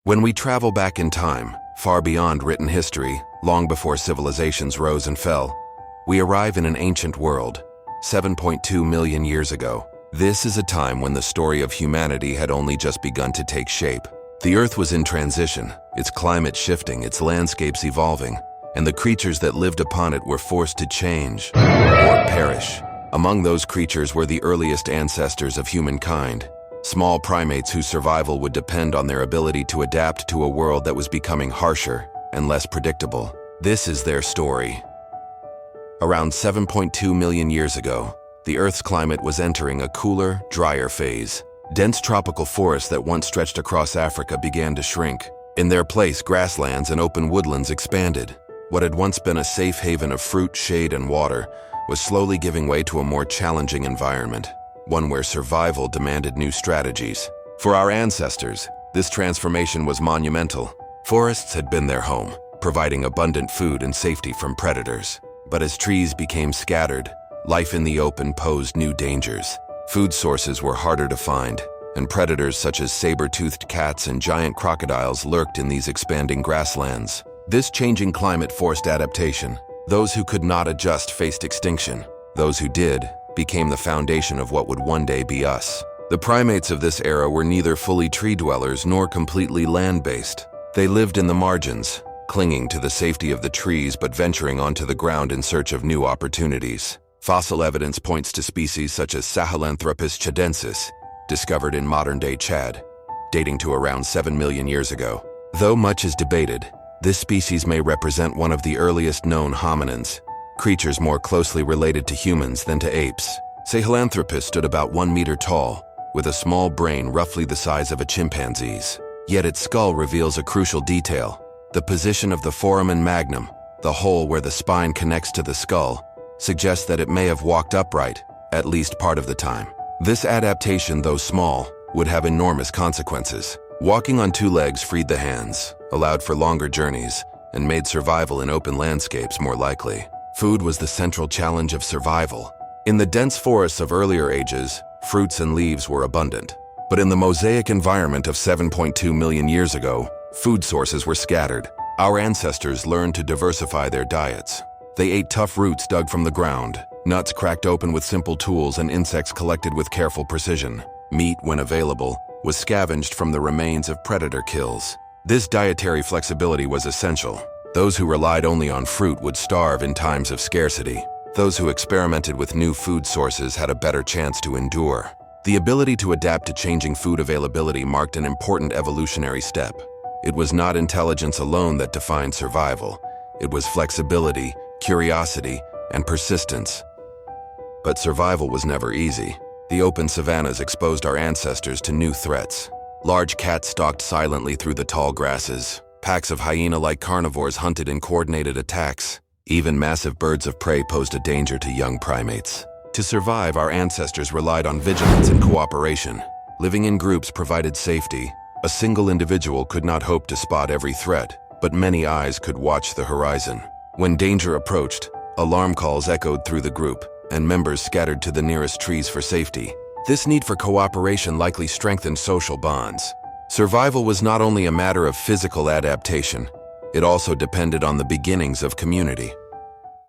When we travel back in time, far beyond written history, long before civilizations rose and fell, we arrive in an ancient world, 7.2 million years ago. This is a time when the story of humanity had only just begun to take shape. The Earth was in transition, its climate shifting, its landscapes evolving, and the creatures that lived upon it were forced to change or perish. Among those creatures were the earliest ancestors of humankind, small primates whose survival would depend on their ability to adapt to a world that was becoming harsher and less predictable. This is their story. Around 7.2 million years ago, the Earth's climate was entering a cooler, drier phase. Dense tropical forests that once stretched across Africa began to shrink. In their place, grasslands and open woodlands expanded. What had once been a safe haven of fruit, shade, and water was slowly giving way to a more challenging environment, one where survival demanded new strategies. For our ancestors, this transformation was monumental. Forests had been their home, providing abundant food and safety from predators. But as trees became scattered, life in the open posed new dangers. Food sources were harder to find, and predators such as saber-toothed cats and giant crocodiles lurked in these expanding grasslands. This changing climate forced adaptation. Those who could not adjust faced extinction. Those who did became the foundation of what would one day be us. The primates of this era were neither fully tree dwellers nor completely land-based. They lived in the margins, clinging to the safety of the trees but venturing onto the ground in search of new opportunities. Fossil evidence points to species such as Sahelanthropus chadensis, discovered in modern-day Chad, dating to around 7 million years ago. Though much is debated, this species may represent one of the earliest known hominins, creatures more closely related to humans than to apes. Sahelanthropus stood about 1 meter tall, with a small brain roughly the size of a chimpanzee's. Yet its skull reveals a crucial detail. The position of the foramen magnum, the hole where the spine connects to the skull, suggests that it may have walked upright, at least part of the time. This adaptation, though small, would have enormous consequences. Walking on 2 legs freed the hands, allowed for longer journeys, and made survival in open landscapes more likely. Food was the central challenge of survival. In the dense forests of earlier ages, fruits and leaves were abundant. But in the mosaic environment of 7.2 million years ago, food sources were scattered. Our ancestors learned to diversify their diets. They ate tough roots dug from the ground, nuts cracked open with simple tools, and insects collected with careful precision. Meat, when available, was scavenged from the remains of predator kills. This dietary flexibility was essential. Those who relied only on fruit would starve in times of scarcity. Those who experimented with new food sources had a better chance to endure. The ability to adapt to changing food availability marked an important evolutionary step. It was not intelligence alone that defined survival. It was flexibility, curiosity, and persistence. But survival was never easy. The open savannas exposed our ancestors to new threats. Large cats stalked silently through the tall grasses. Packs of hyena-like carnivores hunted in coordinated attacks. Even massive birds of prey posed a danger to young primates. To survive, our ancestors relied on vigilance and cooperation. Living in groups provided safety. A single individual could not hope to spot every threat, but many eyes could watch the horizon. When danger approached, alarm calls echoed through the group, and members scattered to the nearest trees for safety. This need for cooperation likely strengthened social bonds. Survival was not only a matter of physical adaptation, it also depended on the beginnings of community.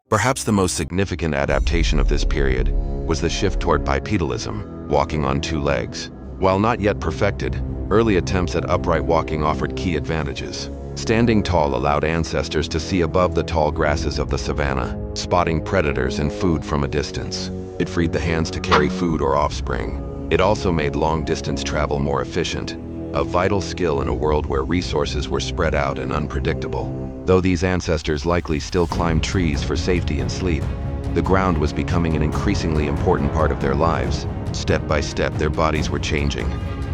Perhaps the most significant adaptation of this period was the shift toward bipedalism, walking on 2 legs. While not yet perfected, early attempts at upright walking offered key advantages. Standing tall allowed ancestors to see above the tall grasses of the savanna, spotting predators and food from a distance. It freed the hands to carry food or offspring. It also made long-distance travel more efficient, a vital skill in a world where resources were spread out and unpredictable. Though these ancestors likely still climbed trees for safety and sleep, the ground was becoming an increasingly important part of their lives. Step by step, their bodies were changing.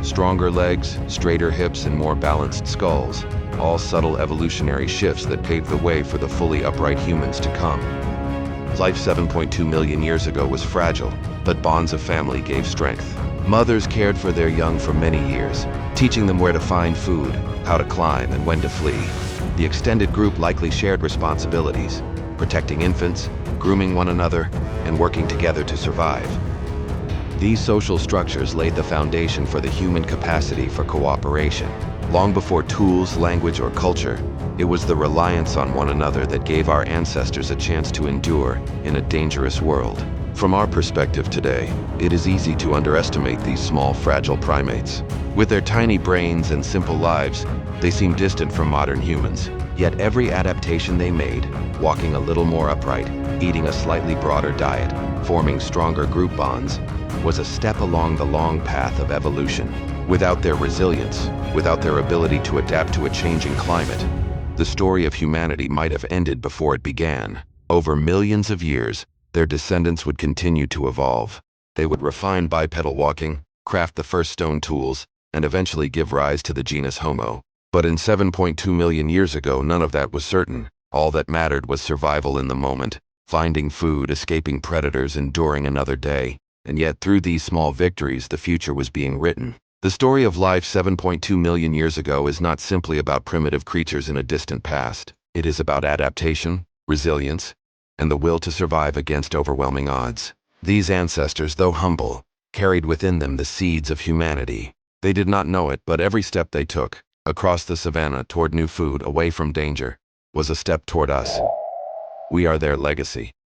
Stronger legs, straighter hips, and more balanced skulls, all subtle evolutionary shifts that paved the way for the fully upright humans to come. Life 7.2 million years ago was fragile, but bonds of family gave strength. Mothers cared for their young for many years, teaching them where to find food, how to climb, and when to flee. The extended group likely shared responsibilities, protecting infants, grooming one another, and working together to survive. These social structures laid the foundation for the human capacity for cooperation. Long before tools, language, or culture, it was the reliance on one another that gave our ancestors a chance to endure in a dangerous world. From our perspective today, it is easy to underestimate these small, fragile primates. With their tiny brains and simple lives, they seem distant from modern humans. Yet every adaptation they made, walking a little more upright, eating a slightly broader diet, forming stronger group bonds, was a step along the long path of evolution. Without their resilience, without their ability to adapt to a changing climate, the story of humanity might have ended before it began. Over millions of years, their descendants would continue to evolve. They would refine bipedal walking, craft the first stone tools, and eventually give rise to the genus Homo. But in 7.2 million years ago, none of that was certain. All that mattered was survival in the moment, finding food, escaping predators, enduring another day. And yet, through these small victories, the future was being written. The story of life 7.2 million years ago is not simply about primitive creatures in a distant past. It is about adaptation, resilience, and the will to survive against overwhelming odds. These ancestors, though humble, carried within them the seeds of humanity. They did not know it, but every step they took, across the savannah toward new food, away from danger, was a step toward us. We are their legacy.